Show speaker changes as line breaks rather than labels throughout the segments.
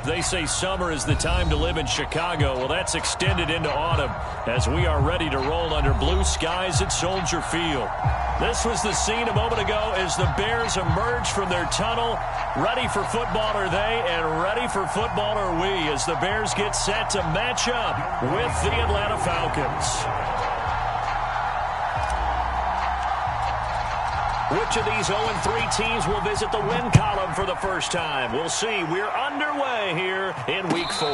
They say summer is the time to live in Chicago. Well, that's extended into autumn as we are ready to roll under blue skies at Soldier Field. This was the scene a moment ago as the Bears emerged from their tunnel. Ready for football are they, and ready for football are we as the Bears get set to match up with the Atlanta Falcons. Which of these 0-3 teams will visit the win column for the first time? We'll see. We're underway here in Week 4.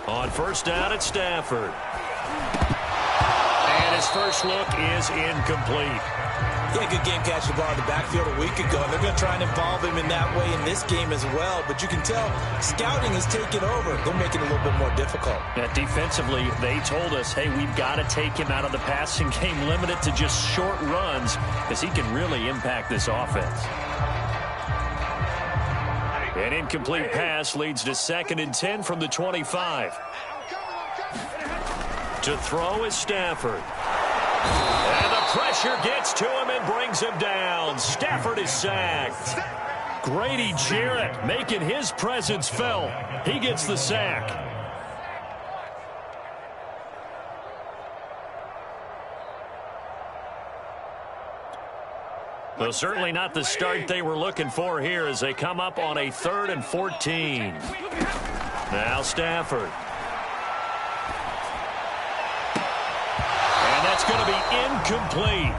On first down at Stafford. And his first look is incomplete.
Yeah, good game catching the ball in the backfield a week ago. And they're going to try and involve him in that way in this game as well. But you can tell scouting is taking over. They're making it a little bit more difficult.
Yeah, defensively, they told us, hey, we've got to take him out of the passing game, limit it to just short runs because he can really impact this offense. An incomplete pass leads to 2nd and 10 from the 25. To throw is Stafford. And the pressure gets to him and brings him down. Stafford is sacked. Grady Jarrett making his presence felt. He gets the sack. Well, certainly not the start they were looking for here as they come up on a 3rd and 14. Now Stafford. And that's going to be incomplete.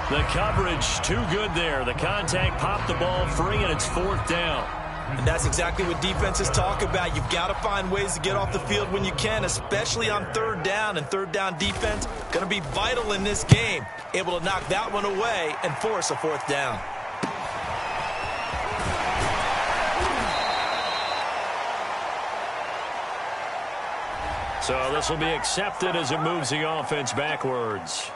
The coverage too good there. The contact popped the ball free, and it's 4th down.
And that's exactly what defenses talk about. You've got to find ways to get off the field when you can, especially on 3rd down. And 3rd down defense going to be vital in this game. Able to knock that one away and force a 4th down.
So this will be accepted as it moves the offense backwards.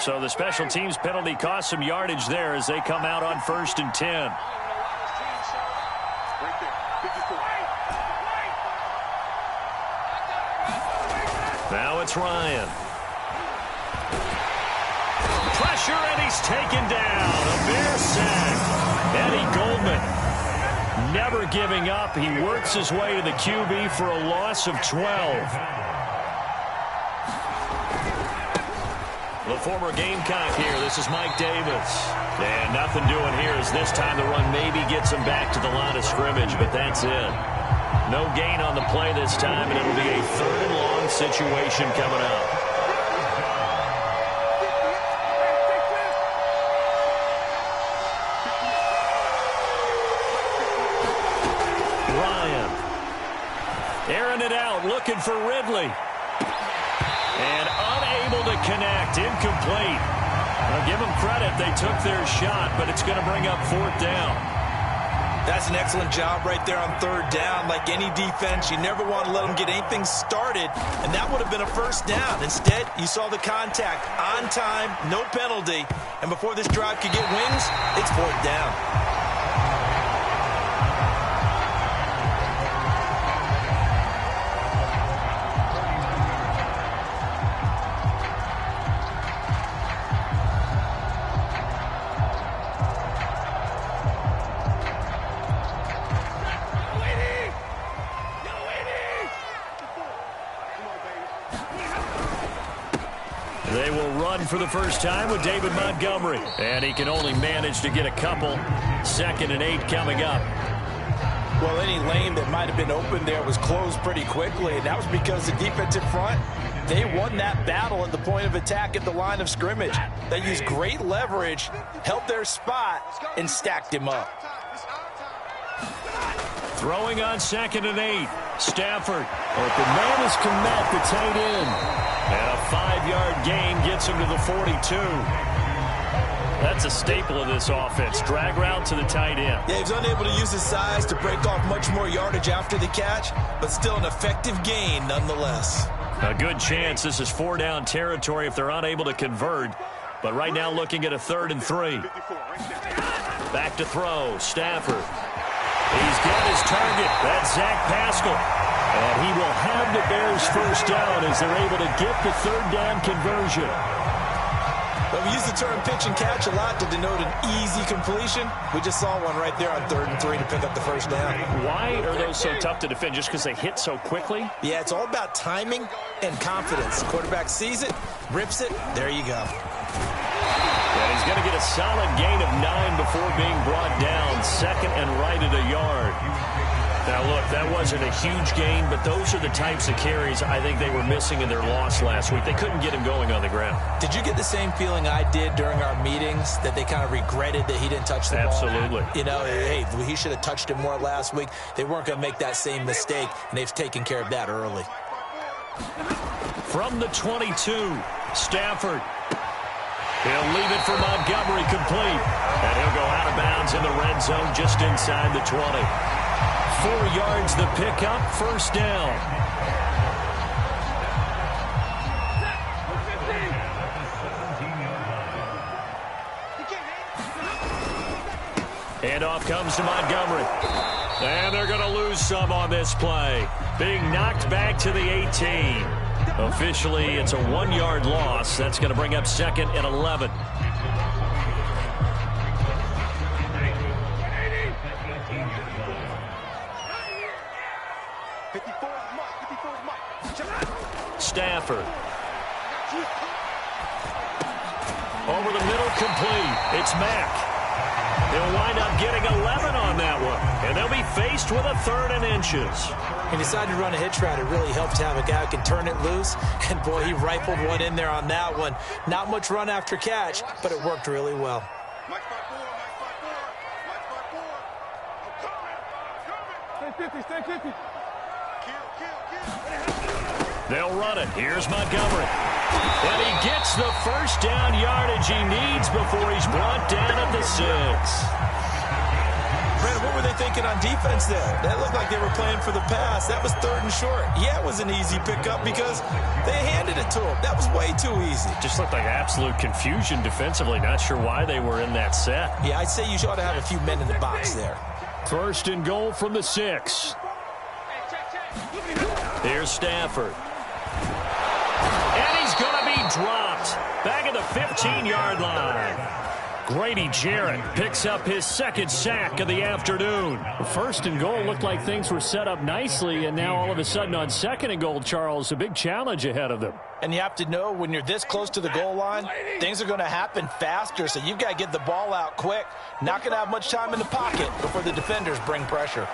So the special teams penalty cost some yardage there as they come out on 1st and 10. Now it's Ryan. Pressure, and he's taken down. A Bear sack. Eddie Goldman never giving up. He works his way to the QB for a loss of 12. The former Gamecock here. This is Mike Davis. And nothing doing here as this time the run maybe gets him back to the line of scrimmage, but that's it. No gain on the play this time, and it'll be a 3rd and long situation coming up. Ryan. Airing it out, looking for Ridley. And unable to connect, incomplete. Now give them credit, they took their shot, but it's going to bring up 4th down.
That's an excellent job right there on 3rd down. Like any defense, you never want to let them get anything started, and that would have been a 1st down. Instead, you saw the contact on time, no penalty, and before this drive could get wings, it's 4th down.
They will run for the first time with David Montgomery. And he can only manage to get a couple. 2nd and 8 coming up.
Well, any lane that might have been open there was closed pretty quickly, and that was because the defensive front, they won that battle at the point of attack at the line of scrimmage. They used great leverage, held their spot, and stacked him up.
Throwing on 2nd and 8. Stafford. Open man is Komet, the tight end. And a 5-yard gain gets him to the 42. That's a staple of this offense. Drag route to the tight end.
Yeah, he was unable to use his size to break off much more yardage after the catch, but still an effective gain nonetheless.
A good chance this is 4-down territory if they're unable to convert. But right now looking at a 3rd and 3. Back to throw. Stafford. He's got his target. That's Zach Pascal. And he will have the Bears first down as they're able to get the 3rd down conversion.
Well, we use the term pitch and catch a lot to denote an easy completion. We just saw one right there on 3rd and 3 to pick up the first down.
Why are those so tough to defend? Just because they hit so quickly?
Yeah, it's all about timing and confidence. Quarterback sees it, rips it, there you go.
And he's going to get a solid gain of 9 before being brought down. 2nd and right at a yard. Now, look, that wasn't a huge gain, but those are the types of carries I think they were missing in their loss last week. They couldn't get him going on the ground.
Did you get the same feeling I did during our meetings, that they kind of regretted that he didn't touch the ball?
Absolutely.
You know, hey, he should have touched it more last week. They weren't going to make that same mistake, and they've taken care of that early.
From the 22, Stafford. He'll leave it for Montgomery complete. And he'll go out of bounds in the red zone just inside the 20. 4 yards the pickup, first down. Handoff comes to Montgomery. And they're going to lose some on this play. Being knocked back to the 18. Officially, it's a 1-yard loss. That's going to bring up 2nd and 11. Stafford. Over the middle, complete. It's Mack. He'll wind up getting 11 on that one. And they'll be faced with a 3rd and inches.
He decided to run a hitch route. It really helped to have a guy who can turn it loose. And, boy, he rifled one in there on that one. Not much run after catch, but it worked really well.
They'll run it. Here's Montgomery. And he gets the first down yardage he needs before he's brought down at the 6.
Brandon, what were they thinking on defense there? That looked like they were playing for the pass. That was 3rd and short. Yeah, it was an easy pickup because they handed it to him. That was way too easy.
Just looked like absolute confusion defensively. Not sure why they were in that set.
Yeah, I'd say you ought to have a few men in the box there.
1st and goal from the 6. Here's Stafford. And he's going to be dropped. Back at the 15-yard line. Grady Jarrett picks up his 2nd sack of the afternoon. 1st and goal looked like things were set up nicely, and now all of a sudden on 2nd and goal, Charles, a big challenge ahead of them.
And you have to know when you're this close to the goal line, things are going to happen faster, so you've got to get the ball out quick. Not going to have much time in the pocket before the defenders bring pressure.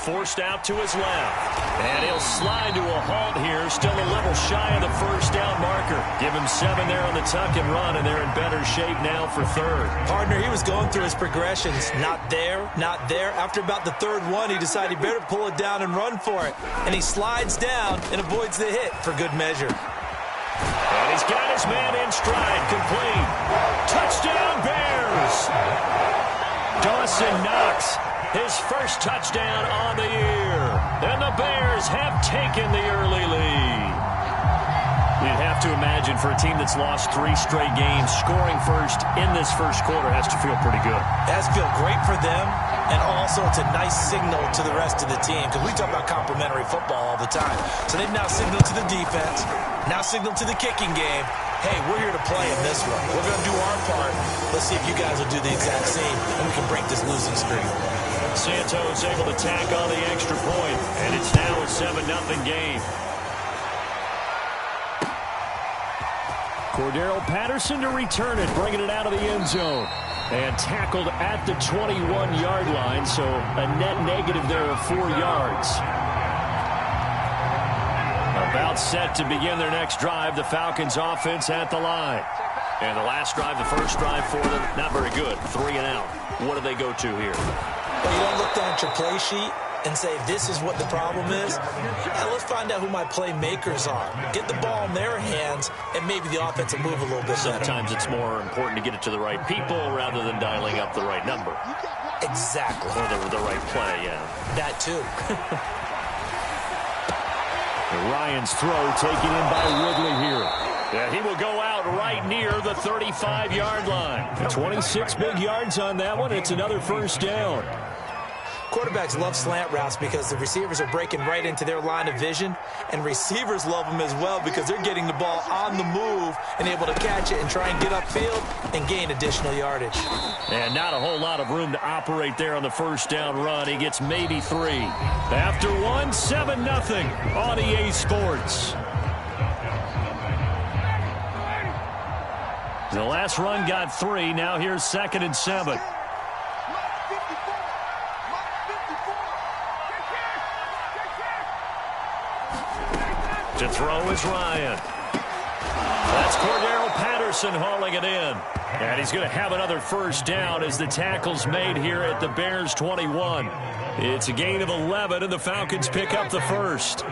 Forced out to his left. And he'll slide to a halt here. Still a little shy of the first down marker. Give him 7 there on the tuck and run, and they're in better shape now for 3rd.
Partner, he was going through his progressions. Not there, not there. After about the 3rd one, he decided he better pull it down and run for it. And he slides down and avoids the hit for good measure.
And he's got his man in stride. Complete. Touchdown, Bears! Dawson Knox. His first touchdown on the year. And the Bears have taken the early lead. You'd have to imagine for a team that's lost 3 straight games, scoring first in this first quarter has to feel pretty good.
It has to feel great for them, and also it's a nice signal to the rest of the team, because we talk about complimentary football all the time. So they've now signaled to the defense, now signaled to the kicking game, hey, we're here to play in this one. We're going to do our part. Let's see if you guys will do the exact same, and we can break this losing streak.
Santos able to tack on the extra point, and it's now a 7-0 game. Cordero Patterson to return it, bringing it out of the end zone. And tackled at the 21-yard line, so a net negative there of 4 yards. About set to begin their next drive, the Falcons offense at the line. And the last drive, the first drive for them, not very good. 3 and out. What do they go to here?
Well, you don't look down at your play sheet. and say, this is what the problem is? Now let's find out who my playmakers are. Get the ball in their hands, and maybe the offense will move a little bit better.
Sometimes it's more important to get it to the right people rather than dialing up the right number.
Exactly.
Or the right play, yeah.
That too.
Ryan's throw taken in by Ridley here. Yeah, he will go out right near the 35-yard line. 26 big yards on that one. It's another first down.
Quarterbacks love slant routes because the receivers are breaking right into their line of vision, and receivers love them as well because they're getting the ball on the move and able to catch it and try and get upfield and gain additional yardage.
And not a whole lot of room to operate there on the first down run. He gets maybe 3. After 1, 7-0 on EA Sports. The last run got 3. Now here's 2nd and 7. To throw is Ryan. That's Cordero Patterson hauling it in. And he's going to have another first down as the tackle's made here at the Bears 21. It's a gain of 11, and the Falcons pick up the first.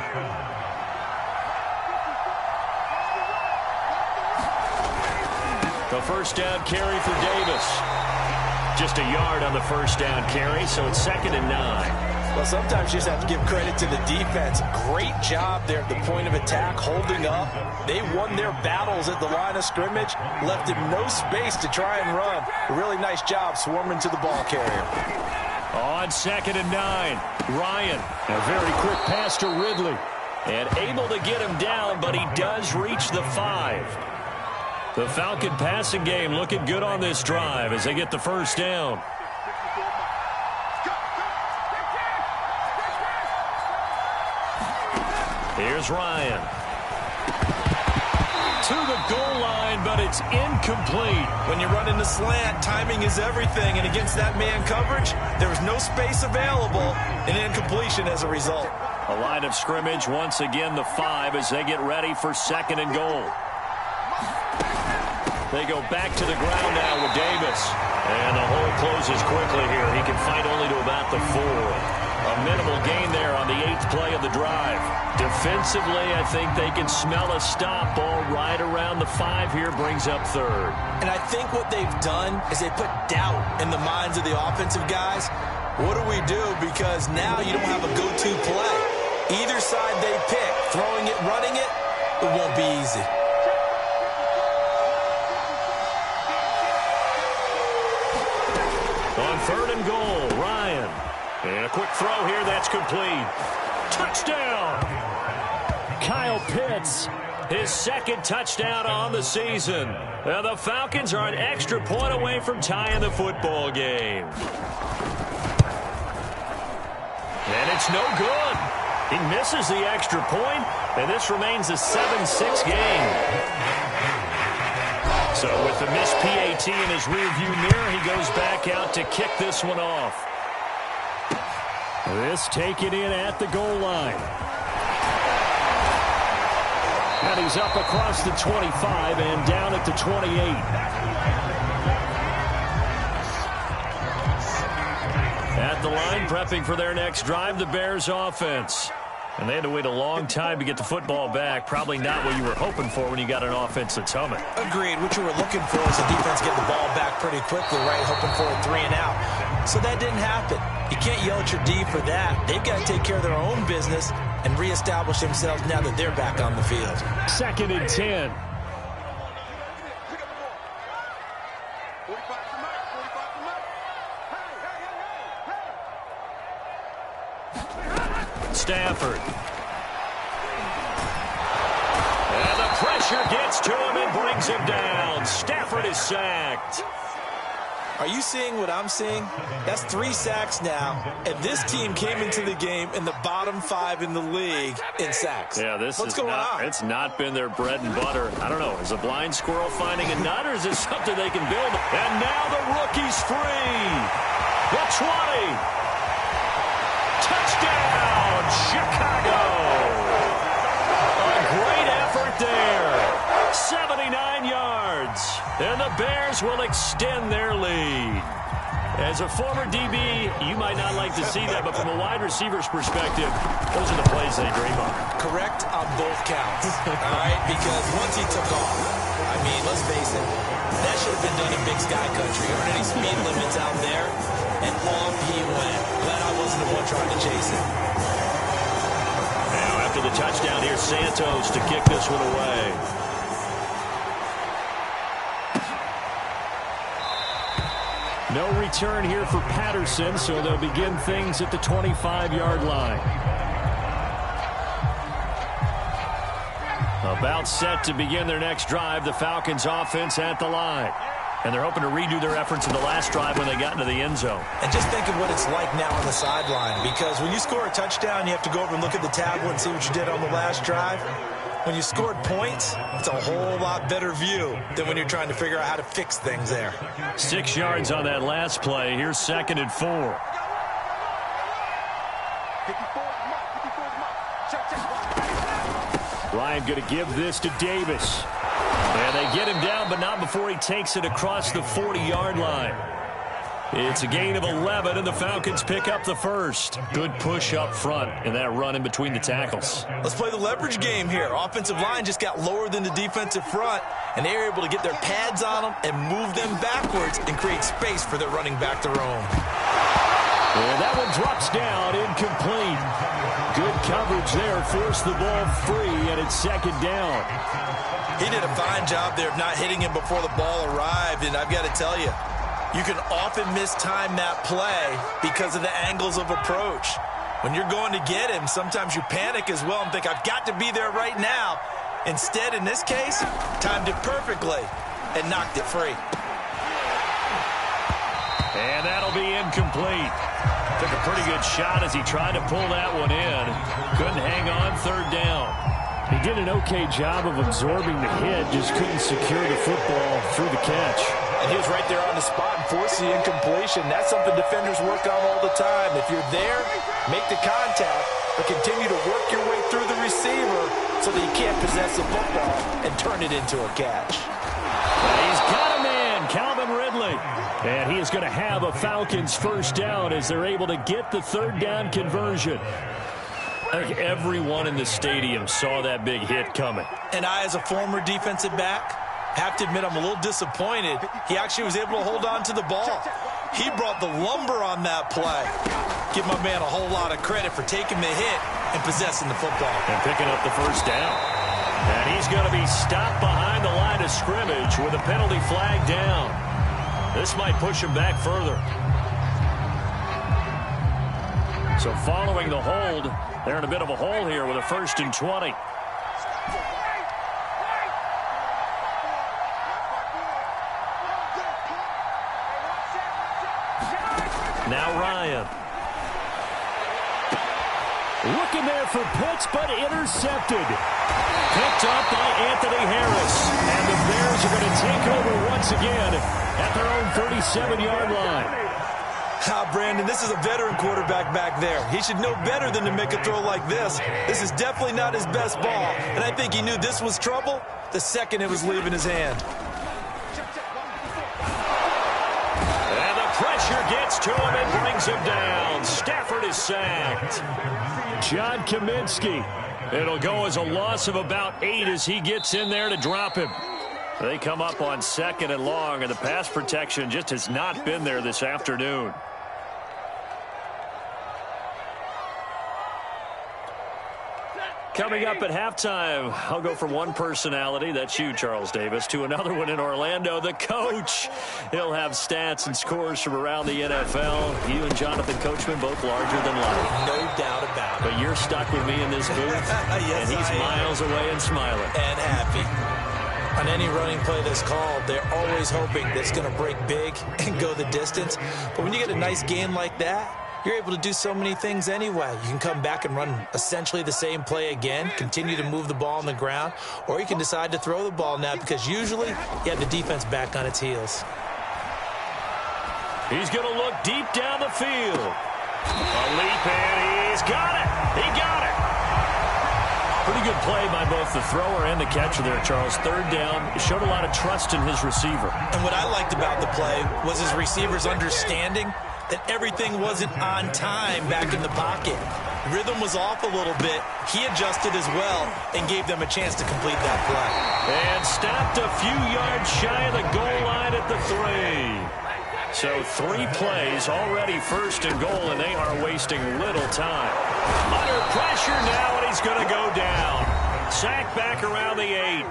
The first down carry for Davis. Just a yard on the first down carry, so it's 2nd and 9.
Well, sometimes you just have to give credit to the defense. Great job there at the point of attack, holding up. They won their battles at the line of scrimmage, left him no space to try and run. A really nice job swarming to the ball carrier.
On 2nd and 9, Ryan, a very quick pass to Ridley. And able to get him down, but he does reach the 5. The Falcon passing game looking good on this drive as they get the first down. Here's Ryan. To the goal line, but it's incomplete.
When you run in the slant, timing is everything, and against that man coverage, there was no space available, and incompletion as a result.
A line of scrimmage, once again the 5 as they get ready for 2nd and goal. They go back to the ground now with Davis. And the hole closes quickly here. He can fight only to about the 4. A minimal gain there on the 8th play of the drive. Defensively, I think they can smell a stop. Ball right around the 5 here, brings up 3rd.
And I think what they've done is they put doubt in the minds of the offensive guys. What do we do? Because now you don't have a go-to play. Either side they pick, throwing it, running it, it won't be easy.
On 3rd and goal, Ryan. And a quick throw here, that's complete. Touchdown! Kyle Pitts, his 2nd touchdown on the season. And the Falcons are an extra point away from tying the football game. And it's no good. He misses the extra point, and this remains a 7-6 game. So with the missed PAT in his rearview mirror, he goes back out to kick this one off. This taken in at the goal line. And he's up across the 25 and down at the 28. At the line, prepping for their next drive, the Bears offense. And they had to wait a long time to get the football back. Probably not what you were hoping for when you got an offense that's humming.
Agreed. What you were looking for is the defense getting the ball back pretty quickly, right? Hoping for a 3 and out. So that didn't happen. You can't yell at your D for that. They've got to take care of their own business and reestablish themselves now that they're back on the field.
2nd and 10. Stafford. And the pressure gets to him and brings him down. Stafford is sacked.
Are you seeing what I'm seeing? That's 3 sacks now, and this team came into the game in the bottom 5 in the league in sacks.
Yeah,
What's going on?
It's not been their bread and butter. I don't know. Is a blind squirrel finding a nut, or is this something they can build? And now the rookie's free. The 20. Touchdown, Chicago. A great effort there. 79 yards. And the Bears will extend their lead. As a former DB, you might not like to see that, but from a wide receiver's perspective, those are the plays they dream of.
Correct on both counts, all right? Because once he took off, I mean, let's face it, that should have been done in Big Sky Country. Aren't any speed limits out there? And off he went. Glad I wasn't the one trying to chase it.
Now, after the touchdown, here's Santos to kick this one away. No return here for Patterson, so they'll begin things at the 25-yard line. About set to begin their next drive, the Falcons offense at the line. And they're hoping to redo their efforts in the last drive when they got into the end zone.
And just think of what it's like now on the sideline, because when you score a touchdown, you have to go over and look at the tablet and see what you did on the last drive. When you scored points, it's a whole lot better view than when you're trying to figure out how to fix things there.
6 yards on that last play. Here's 2nd and 4. Ryan going to give this to Davis. And they get him down, but not before he takes it across the 40-yard line. It's a gain of 11, and the Falcons pick up the first. Good push up front in that run in between the tackles.
Let's play the leverage game here. Offensive line just got lower than the defensive front, and they were able to get their pads on them and move them backwards and create space for their running back to roam.
And that one drops down, incomplete. Good coverage there, forced the ball free, and it's 2nd down.
He did a fine job there of not hitting him before the ball arrived, and I've got to tell you, you can often mistime that play because of the angles of approach. When you're going to get him, sometimes you panic as well and think, I've got to be there right now. Instead, in this case, timed it perfectly and knocked it free.
And that'll be incomplete. Took a pretty good shot as he tried to pull that one in. Couldn't hang on, 3rd down. He did an okay job of absorbing the hit, just couldn't secure the football through the catch.
And he was right there on the spot and forced the incompletion. That's something defenders work on all the time. If you're there, make the contact, but continue to work your way through the receiver so that you can't possess the football and turn it into a catch.
He's got a man, Calvin Ridley. And he is going to have a Falcons first down as they're able to get the 3rd down conversion. I think everyone in the stadium saw that big hit coming.
And I, as a former defensive back, have to admit I'm a little disappointed. He actually was able to hold on to the ball. He brought the lumber on that play. Give my man a whole lot of credit for taking the hit and possessing the football.
And picking up the first down. And he's going to be stopped behind the line of scrimmage with a penalty flag down. This might push him back further. So following the hold, they're in a bit of a hole here with a 1st and 20. Now Ryan. Looking there for Pitts, but intercepted. Picked up by Anthony Harris. And the Bears are going to take over once again at their own 37-yard line.
Brandon, this is a veteran quarterback back there. He should know better than to make a throw like this. This is definitely not his best ball. And I think he knew this was trouble the second it was leaving his hand.
And the pressure gets to him and brings him down. Stafford is sacked. John Kaminsky. It'll go as a loss of about 8 as he gets in there to drop him. They come up on 2nd and long, and the pass protection just has not been there this afternoon. Coming up at halftime, I'll go from one personality, that's you, Charles Davis, to another one in Orlando, the coach. He'll have stats and scores from around the NFL. You and Jonathan Coachman both larger than life.
No doubt about it.
But you're stuck with me in this booth,
yes,
and he's miles away and smiling.
And happy. On any running play that's called, they're always hoping that it's going to break big and go the distance. But when you get a nice game like that, you're able to do so many things anyway. You can come back and run essentially the same play again, continue to move the ball on the ground, or you can decide to throw the ball now because usually you have the defense back on its heels.
He's going to look deep down the field. A leap, and he's got it. He got it. Pretty good play by both the thrower and the catcher there, Charles. Third down, showed a lot of trust in his receiver.
And what I liked about the play was his receivers understanding that everything wasn't on time back in the pocket. Rhythm was off a little bit. He adjusted as well and gave them a chance to complete that play.
And stopped a few yards shy of the goal line at the 3. So 3 plays, already first and goal, and they are wasting little time. Under pressure now, and he's going to go down. Sacked back around the 8.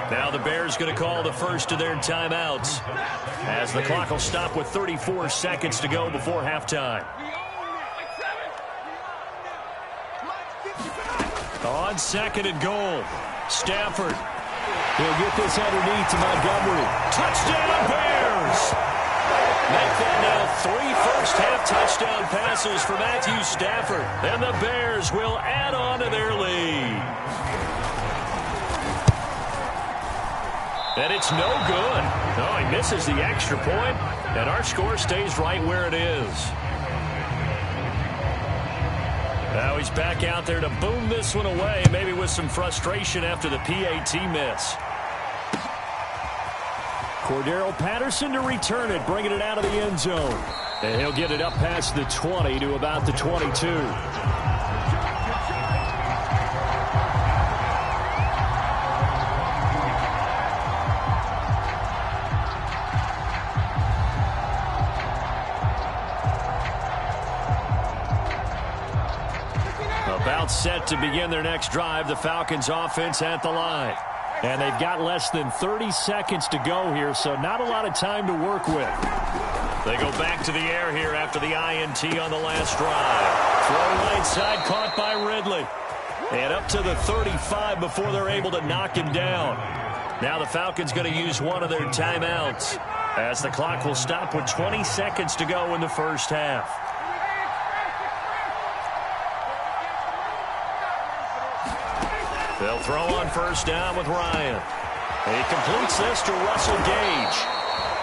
Now the Bears going to call the first of their timeouts, as the clock will stop with 34 seconds to go before halftime. On second and goal, Stafford.
He'll get this underneath to Montgomery.
Touchdown, Bears! Make that now 3 first-half touchdown passes for Matthew Stafford. And the Bears will add on to their lead. And it's no good. No, he misses the extra point, and our score stays right where it is. Now he's back out there to boom this one away, maybe with some frustration after the PAT miss.
Cordero Patterson to return it, bringing it out of the end zone.
And he'll get it up past the 20 to about the 22. About set to begin their next drive, the Falcons offense at the line.
And they've got less than 30 seconds to go here, so not a lot of time to work with.
They go back to the air here after the INT on the last drive. Throw right side, caught by Ridley. And up to the 35 before they're able to knock him down. Now the Falcons going to use one of their timeouts, as the clock will stop with 20 seconds to go in the first half. They'll throw on first down with Ryan. He completes this to Russell Gage.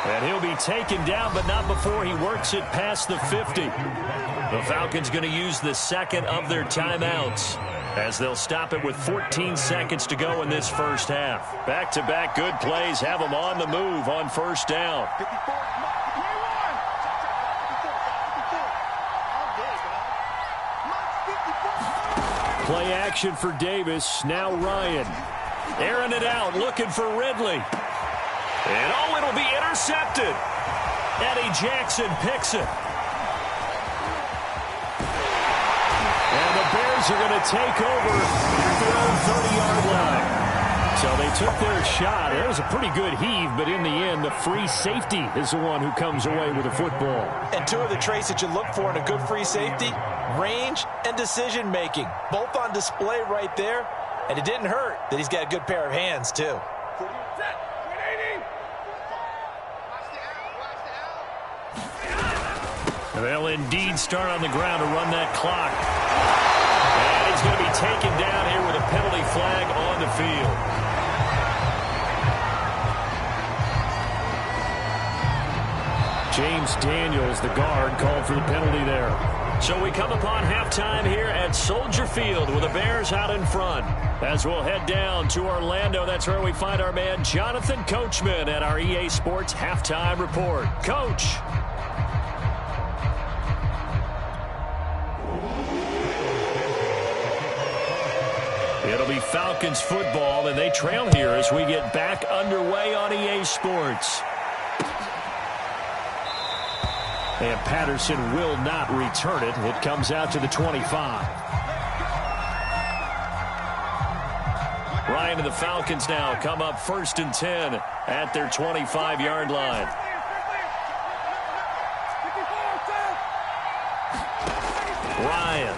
And he'll be taken down, but not before he works it past the 50. The Falcons going to use the second of their timeouts, as they'll stop it with 14 seconds to go in this first half. Back-to-back good plays have them on the move on first down.
Play action for Davis. Now Ryan.
Airing it out, looking for Ridley. And oh, it'll be intercepted. Eddie Jackson picks it.
And the Bears are going to take over at their own 30-yard line. So they took their shot. It was a pretty good heave, but in the end, the free safety is the one who comes away with the football.
And two of the traits that you look for in a good free safety, range and decision-making, both on display right there. And it didn't hurt that he's got a good pair of hands, too.
They'll indeed start on the ground to run that clock. And he's going to be taken down here with a penalty flag on the field.
James Daniels, the guard, called for the penalty there.
So we come upon halftime here at Soldier Field with the Bears out in front. As we'll head down to Orlando, that's where we find our man Jonathan Coachman at our EA Sports Halftime Report. Coach. It'll be Falcons football, and they trail here as we get back underway on EA Sports.
And Patterson will not return it. It comes out to the 25.
Ryan and the Falcons now come up 1st and 10 at their 25-yard line. Ryan.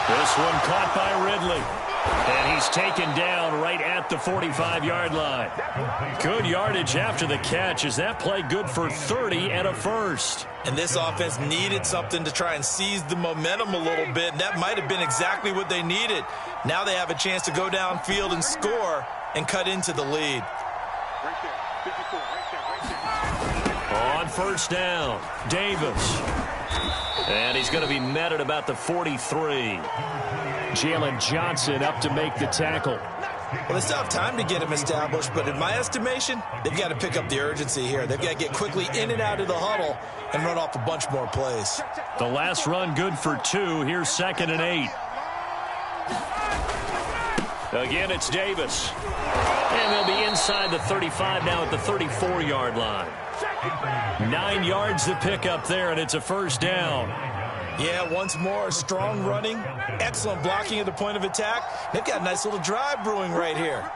This one caught by Ridley. And he's taken down right at the 45-yard line. Good yardage after the catch. Is that play good for 30 and a first?
And this offense needed something to try and seize the momentum a little bit, and that might have been exactly what they needed. Now they have a chance to go downfield and score and cut into the lead.
On first down, Davis. And he's going to be met at about the 43.
Jalen Johnson up to make the tackle.
Well, they still have time to get him established, but in my estimation, they've got to pick up the urgency here. They've got to get quickly in and out of the huddle and run off a bunch more plays.
The last run good for 2. Here's 2nd and 8. Again, it's Davis. And they'll be inside the 35 now at the 34-yard line. 9 yards to pick up there, and it's a first down.
Yeah, once more, strong running, excellent blocking at the point of attack. They've got a nice little drive brewing right here.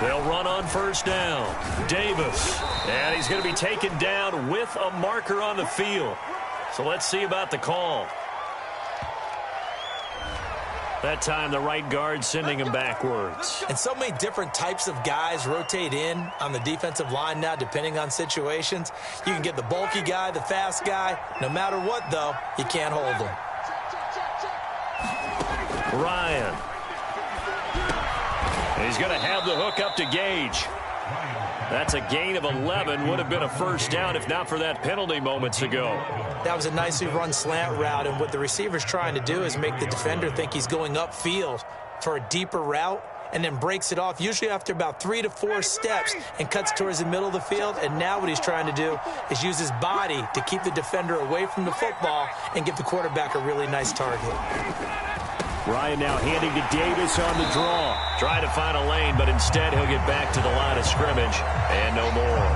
They'll run on first down. Davis. And he's going to be taken down with a marker on the field. So let's see about the call. That time, the right guard sending him backwards.
And so many different types of guys rotate in on the defensive line now, depending on situations. You can get the bulky guy, the fast guy. No matter what, though, you can't hold him.
Ryan. He's going to have the hook up to Gage. That's a gain of 11. Would have been a first down if not for that penalty moments ago.
That was a nicely run slant route, and what the receiver's trying to do is make the defender think he's going upfield for a deeper route and then breaks it off, usually after about 3 to 4 steps, and cuts towards the middle of the field. And now what he's trying to do is use his body to keep the defender away from the football and give the quarterback a really nice target.
Ryan now handing to Davis on the draw.
Trying to find a lane, but instead he'll get back to the line of scrimmage and no more.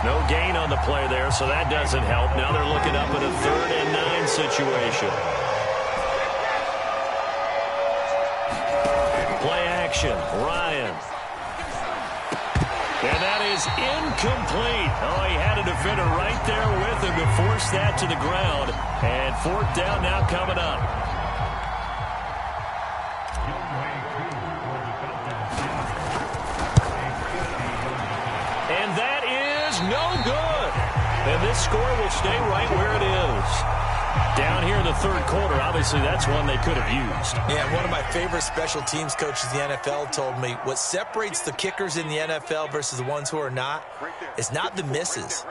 No gain on the play there, so that doesn't help. Now they're looking up at a 3rd and 9 situation. Play action, Ryan. And that is incomplete. Oh, he had a defender right there with him to force that to the ground. And 4th down now coming up. And that is no good. And this score will stay right where it is. Down here in the 3rd quarter, obviously that's one they could have used.
Yeah, one of my favorite special teams coaches in the NFL told me what separates the kickers in the NFL versus the ones who are not is not the misses.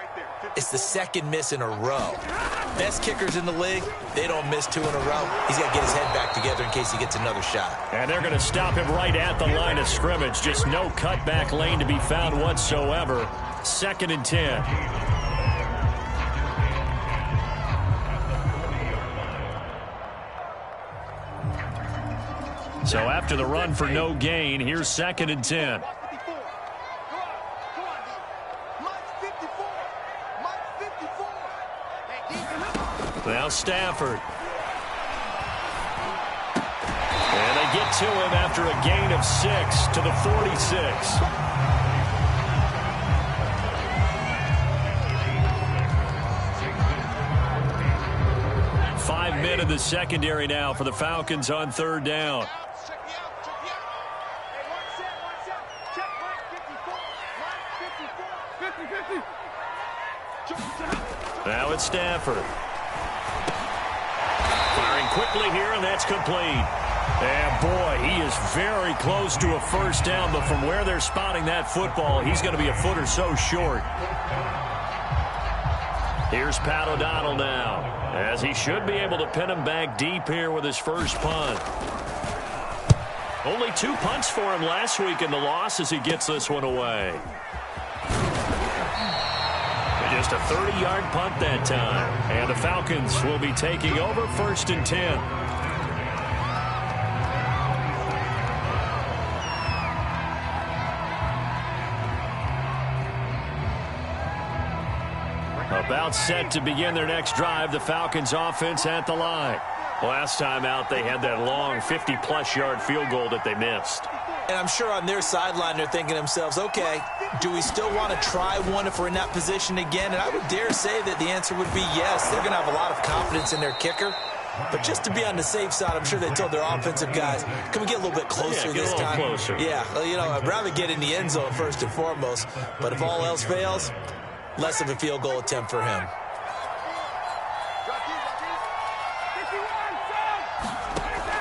It's the second miss in a row. Best kickers in the league, they don't miss 2 in a row. He's got to get his head back together in case he gets another shot.
And they're going to stop him right at the line of scrimmage. Just no cutback lane to be found whatsoever. 2nd and 10. So after the run for no gain, here's 2nd and 10. Now Stafford. And they get to him after a gain of 6 to the 46. Five men in the secondary now for the Falcons on 3rd down. Now it's Stafford. Firing quickly here, and that's complete. And boy, he is very close to a first down, but from where they're spotting that football, he's going to be a foot or so short. Here's Pat O'Donnell now, as he should be able to pin him back deep here with his first punt. Only 2 punts for him last week in the loss as he gets this one away. Just a 30-yard punt that time. And the Falcons will be taking over 1st and 10. About set to begin their next drive, the Falcons offense at the line. Last time out, they had that long 50-plus yard field goal that they missed.
And I'm sure on their sideline they're thinking to themselves, okay, do we still want to try one if we're in that position again? And I would dare say that the answer would be yes. They're going to have a lot of confidence in their kicker. But just to be on the safe side, I'm sure they told their offensive guys, can we get a little bit closer this time?
Closer.
Yeah, well, you know, I'd rather get in the end zone first and foremost. But if all else fails, less of a field goal attempt for him.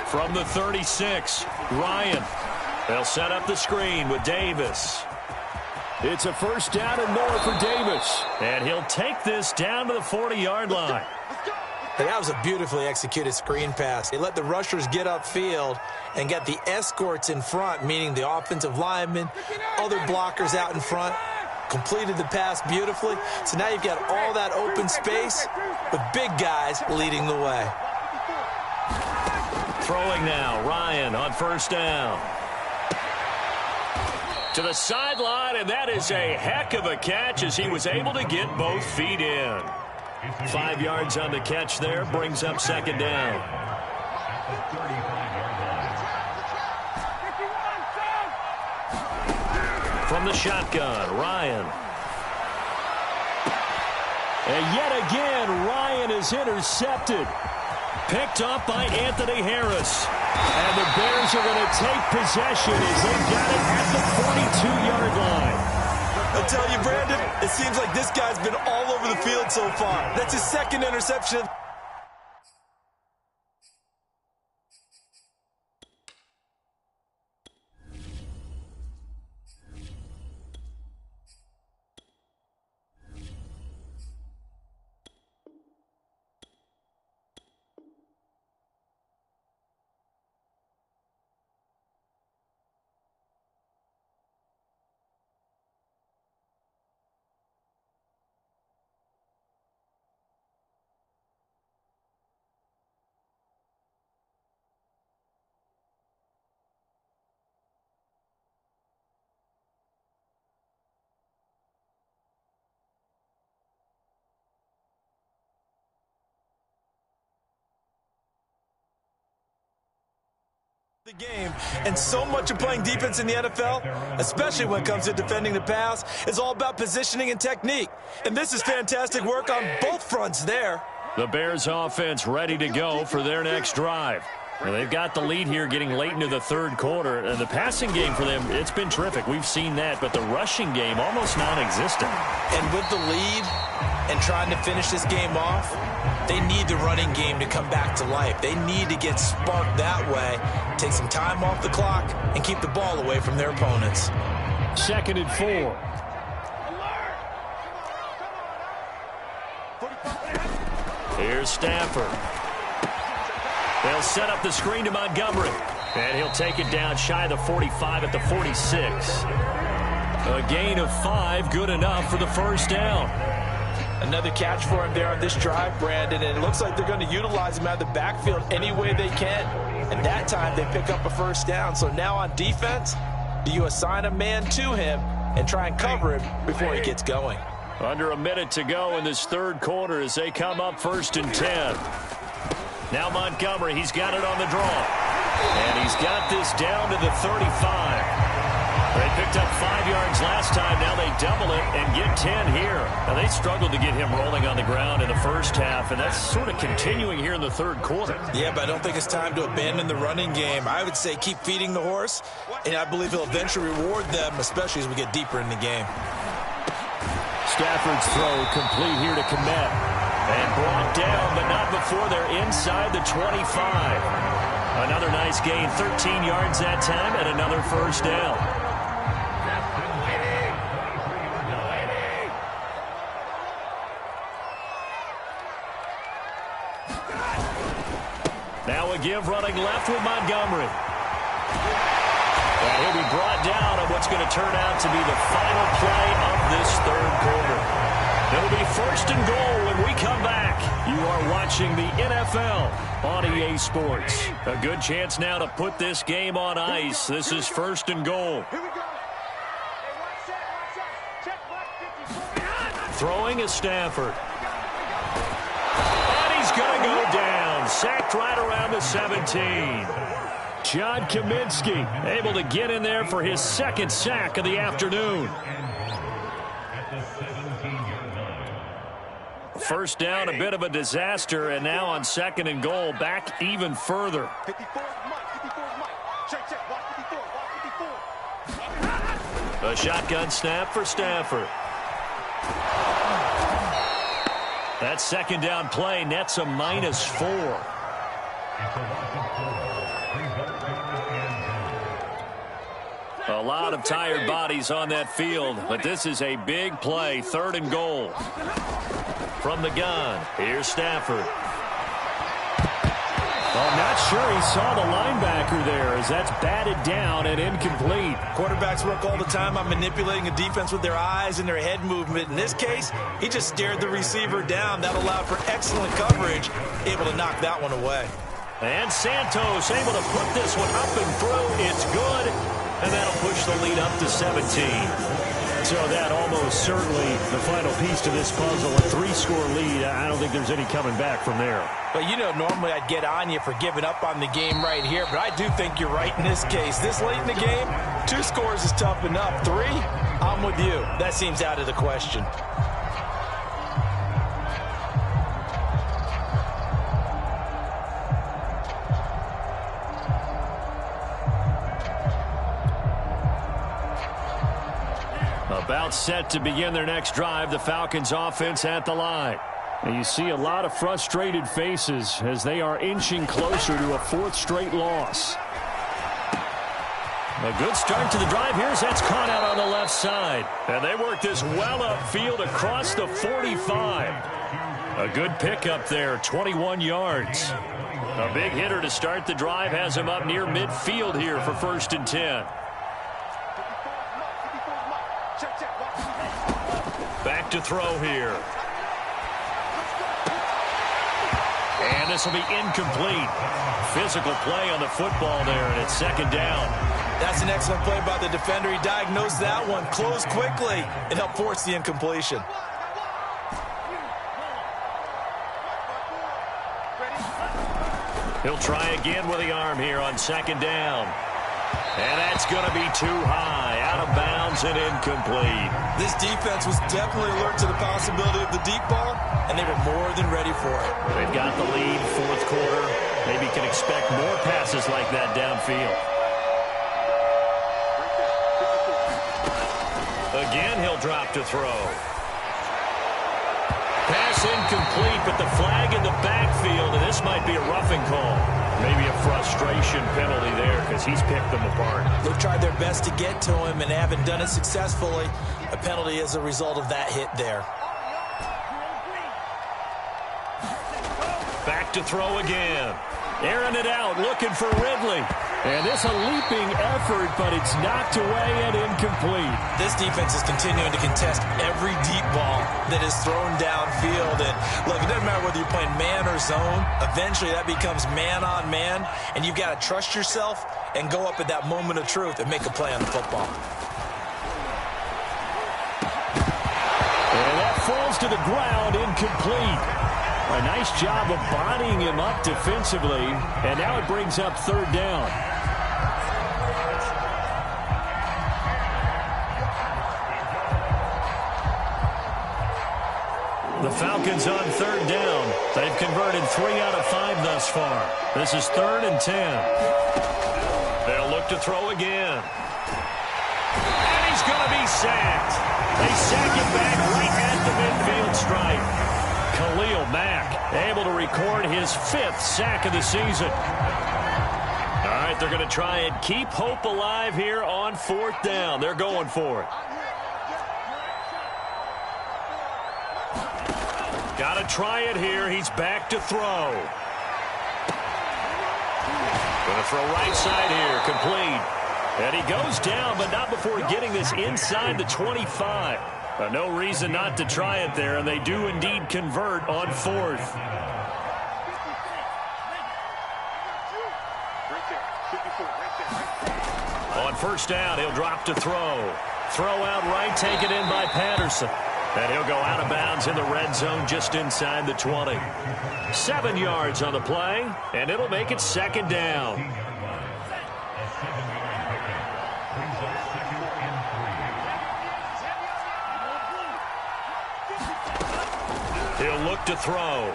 From the 36, Ryan. They'll set up the screen with Davis.
It's a first down and more for Davis.
And he'll take this down to the 40-yard line.
Hey, that was a beautifully executed screen pass. They let the rushers get upfield and get the escorts in front, meaning the offensive linemen, other blockers out in front. Completed the pass beautifully. So now you've got all that open space with big guys leading the way.
Throwing now, Ryan on first down. To the sideline, and that is a heck of a catch as he was able to get both feet in. 5 yards on the catch there, brings up second down. From the shotgun, Ryan.
And yet again, Ryan is intercepted.
Picked up by Anthony Harris.
And the Bears are going to take possession as they've got it at the 42-yard line.
I tell you, Brandon, it seems like this guy's been all over the field so far. That's his second interception. The game, and so much of playing defense in the NFL, especially when it comes to defending the pass, is all about positioning and technique. And this is fantastic work on both fronts there.
The Bears offense ready to go for their next drive. Well, they've got the lead here getting late into the third quarter. And the passing game for them, it's been terrific. We've seen that, but the rushing game almost non-existent.
And with the lead and trying to finish this game off, they need the running game to come back to life. They need to get sparked that way, take some time off the clock, and keep the ball away from their opponents.
2nd and 4.
Here's Stafford. They'll set up the screen to Montgomery. And he'll take it down shy of the 45 at the 46. A gain of 5, good enough for the first down.
Another catch for him there on this drive, Brandon, and it looks like they're going to utilize him out of the backfield any way they can. And that time they pick up a first down. So now on defense, do you assign a man to him and try and cover him before he gets going?
Under a minute to go in this third quarter as they come up 1st and 10. Now Montgomery, he's got it on the draw. And he's got this down to the 35. They picked up 5 yards last time. Now they double it and get 10 here. Now they struggled to get him rolling on the ground in the first half, and that's sort of continuing here in the third quarter.
Yeah, but I don't think it's time to abandon the running game. I would say keep feeding the horse, and I believe he'll eventually reward them, especially as we get deeper in the game.
Stafford's throw complete here to Kmet.
And brought down, but not before they're inside the 25. Another nice gain, 13 yards that time, and another first down. Now a give running left with Montgomery. And he'll be brought down on what's going to turn out to be the final play of this third quarter. It'll be 1st and goal when we come back. You are watching the NFL on EA Sports. A good chance now to put this game on ice. This is 1st and goal. Throwing is Stafford. And he's going to go down. Sacked right around the 17.
John Kaminsky
able to get in there for his 2nd sack of the afternoon. First down, a bit of a disaster, and now on 2nd and goal, back even further. A shotgun snap for Stafford. That 2nd down play nets a -4. A lot of tired bodies on that field, but this is a big play, 3rd and goal. From the gun, here's Stafford.
Well, not sure he saw the linebacker there as that's batted down and incomplete.
Quarterbacks work all the time on manipulating a defense with their eyes and their head movement. In this case, he just stared the receiver down. That allowed for excellent coverage, able to knock that one away.
And Santos able to put this one up and through. It's good, and that'll push the lead up to 17.
So that almost certainly the final piece to this puzzle. A 3-score lead. I don't think there's any coming back from there.
But, you know, normally I'd get on you for giving up on the game right here, but I do think you're right in this case. This late in the game, 2 scores is tough enough. 3, I'm with you. That seems out of the question.
About set to begin their next drive, the Falcons offense at the line.
And you see a lot of frustrated faces as they are inching closer to a 4th straight loss.
A good start to the drive. That's caught out on the left side. And they work this well upfield across the 45. A good pickup there, 21 yards. A big hitter to start the drive has him up near midfield here for 1st and 10. Back to throw here. And this will be incomplete. Physical play on the football there, and it's 2nd down.
That's an excellent play by the defender. He diagnosed that one, closed quickly, and helped force the incompletion.
He'll try again with the arm here on 2nd down. And that's going to be too high, out of bounds and incomplete.
This defense was definitely alert to the possibility of the deep ball, and they were more than ready for it.
They've got the lead, 4th quarter. Maybe can expect more passes like that downfield. Again, he'll drop to throw. Pass incomplete, but the flag in the backfield, and this might be a roughing call. Maybe a frustration penalty there because he's picked them apart.
They've tried their best to get to him and haven't done it successfully. A penalty as a result of that hit there.
Back to throw again. Airing it out, looking for Ridley.
And this a leaping effort, but it's knocked away and incomplete.
This defense is continuing to contest every deep ball that is thrown downfield. And look, it doesn't matter whether you're playing man or zone. Eventually that becomes man on man, and you've got to trust yourself and go up at that moment of truth and make a play on the football.
And that falls to the ground, incomplete. A nice job of bodying him up defensively, and now it brings up 3rd down.
The Falcons on 3rd down. They've converted 3 out of 5 thus far. This is 3rd and 10. They'll look to throw again. And he's going to be sacked. They sack him back right at the midfield stripe. Khalil Mack able to record his 5th sack of the season. All right, they're going to try and keep hope alive here on 4th down. They're going for it. Got to try it here. He's back to throw. Going to throw right side here. Complete. And he goes down, but not before getting this inside the 25. No reason not to try it there, and they do indeed convert on 4th. On 1st down, he'll drop to throw. Throw out right, taken in by Patterson. And he'll go out of bounds in the red zone just inside the 20. 7 yards on the play, and it'll make it 2nd down. He'll look to throw.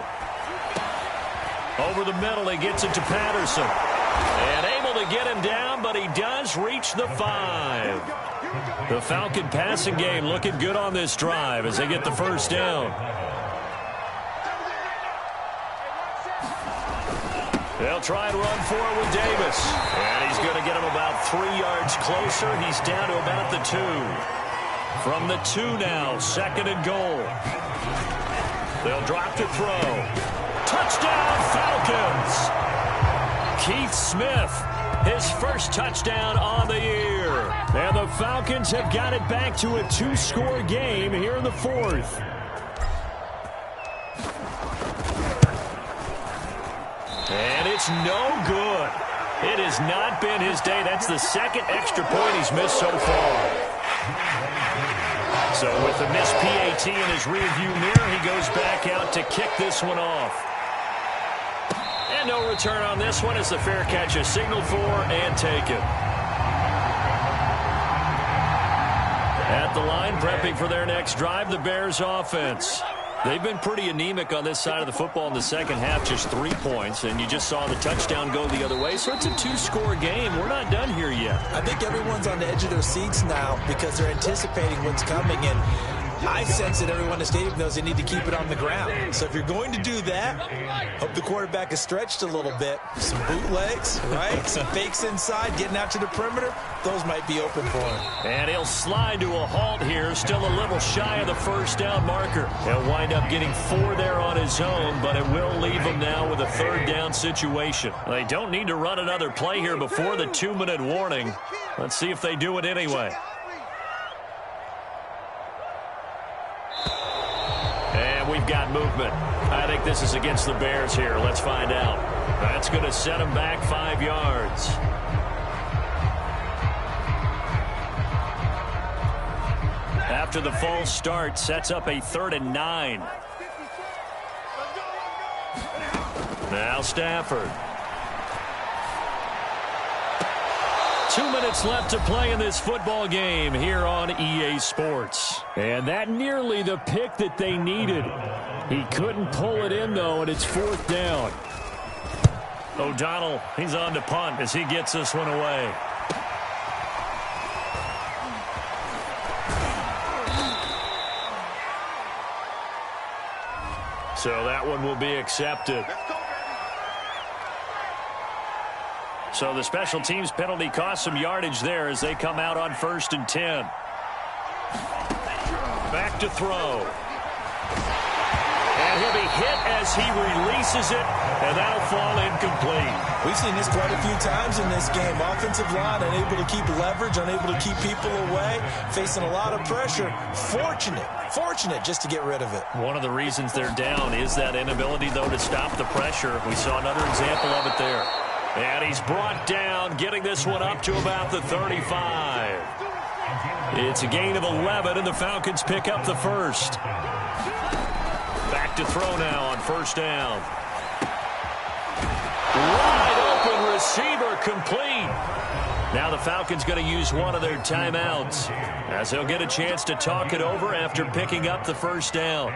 Over the middle, he gets it to Patterson. And able to get him down, but he does reach the 5. The Falcon passing game looking good on this drive as they get the 1st down. They'll try and run for it with Davis. And he's going to get him about 3 yards closer. He's down to about the 2. From the 2 now, 2nd and goal. They'll drop to throw. Touchdown, Falcons! Keith Smith, his first touchdown on the year. And the Falcons have got it back to a 2-score game here in the 4th. And it's no good. It has not been his day. That's the 2nd extra point he's missed so far. So with the missed PAT in his rearview mirror, he goes back out to kick this one off. And no return on this one as the fair catch is signaled for and taken. At the line, prepping for their next drive, the Bears offense. They've been pretty anemic on this side of the football in the second half, just 3 points, and you just saw the touchdown go the other way, so it's a 2-score game. We're not done here yet.
I think everyone's on the edge of their seats now because they're anticipating what's coming, and I sense that everyone in the stadium knows they need to keep it on the ground. So if you're going to do that, hope the quarterback is stretched a little bit. Some bootlegs, right? Some fakes inside, getting out to the perimeter. Those might be open for him.
And he'll slide to a halt here, still a little shy of the first down marker. He'll wind up getting 4 there on his own, but it will leave him now with a 3rd down situation. They don't need to run another play here before the 2-minute warning. Let's see if they do it anyway. And we've got movement. I think this is against the Bears here. Let's find out. That's going to set them back 5 yards. After the false start, sets up a 3rd and 9. Now Stafford. 2 minutes left to play in this football game here on EA Sports. And that nearly the pick that they needed. He couldn't pull it in, though, and it's 4th down. O'Donnell, he's on to punt as he gets this one away. So that one will be accepted. So the special teams penalty cost some yardage there as they come out on 1st and 10. Back to throw. And he'll be hit as he releases it, and that'll fall incomplete.
We've seen this quite a few times in this game. Offensive line unable to keep leverage, unable to keep people away, facing a lot of pressure. Fortunate just to get rid of it. One of the reasons they're down is that inability, though, to stop the pressure. We saw another example of it there. And he's brought down, getting this one up to about the 35. It's a gain of 11, and the Falcons pick up the 1st. Back to throw now on 1st down. Wide open receiver, complete. Now the Falcons going to use one of their timeouts as they'll get a chance to talk it over after picking up the 1st down.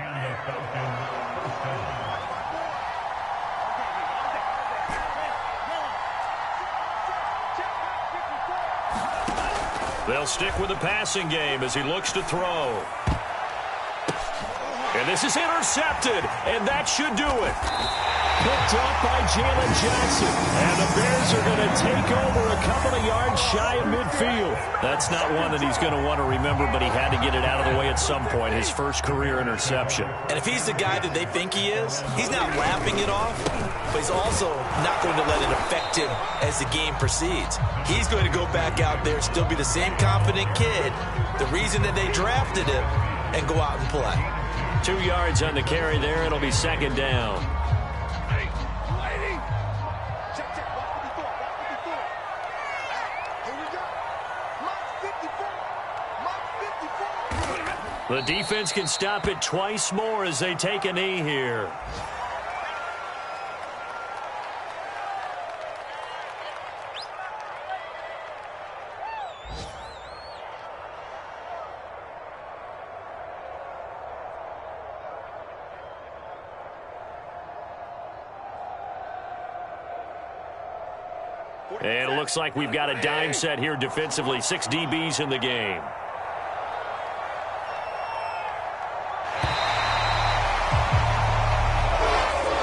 They'll stick with the passing game as he looks to throw. And this is intercepted, and that should do it. Picked up by Jalen Johnson. And the Bears are going to take over a couple of yards shy of midfield. That's not one that he's going to want to remember, but he had to get it out of the way at some point, his first career interception. And if he's the guy that they think he is, he's not lapping it off, but he's also not going to let it affect him as the game proceeds. He's going to go back out there, still be the same confident kid, the reason that they drafted him, and go out and play.
2 yards on the carry there. It'll be 2nd down. The defense can stop it twice more as they take a knee here. And it looks like we've got a dime set here defensively. 6 DBs in the game.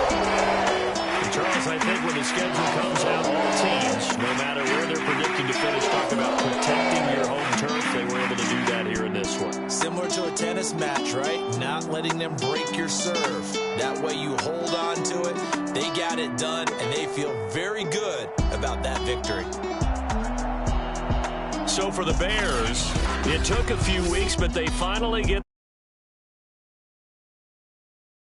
And Charles, I think when the the schedule comes out, all teams, no matter where they're predicted to finish, talk about protecting your home turf. They were able to do that here in this one.
Similar to a tennis match, right? Not letting them break your serve. That way you hold on to it. They got it done, and they feel very good about that victory.
So for the Bears, it took a few weeks, but they finally get